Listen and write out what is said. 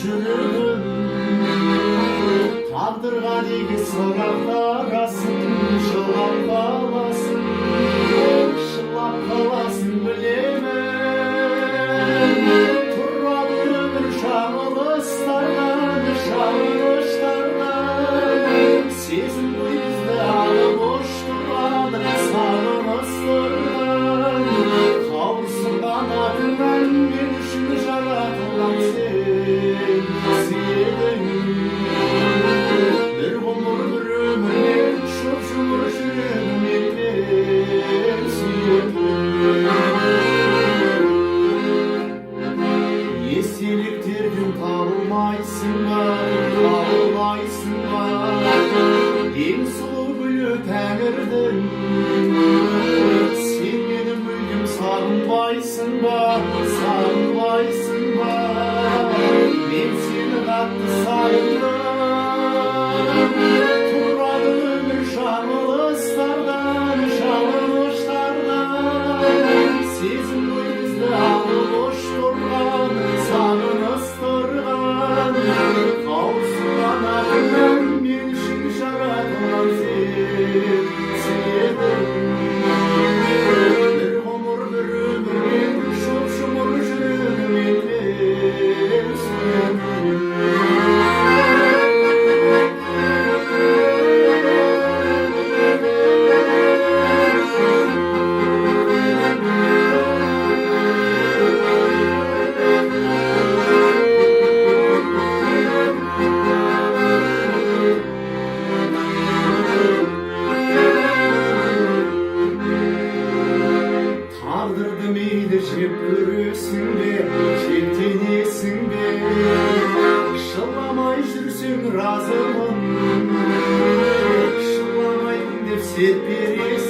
жүрегім тағдырға неге сұрақтарасың, жылап қаласың білемін. Тұрады өмір шағылыстардан, сезім ғой бізді алып ұштырған сағыныстардан. Қауырсынған атыңнан мен үшін жаратылған сен бір ғұмыр бір өмірмен жұп-жұмыр жүрегіммен мен сүйемін. Естеліктерден табылмайсың ба, ең сұлу гүлі тәңірдің. Сен мені мүлдем сағынбайсың ба, мен сені қатты сағындым. Тұрады өмір шағылыстардан, сезім ғой бізді алып ұштырған, сағыныстырған. Қауырсынған атыңнан мен үшін жаратылған сен бір ғұмыр бір өмірмен жұп-жұмыр жүрегіммен мен сүйемін. Тағдырды мейлі жеп көресің бе, жектенесің бе, жыламай жүрсең разымын, жыламайын деп серт бересің.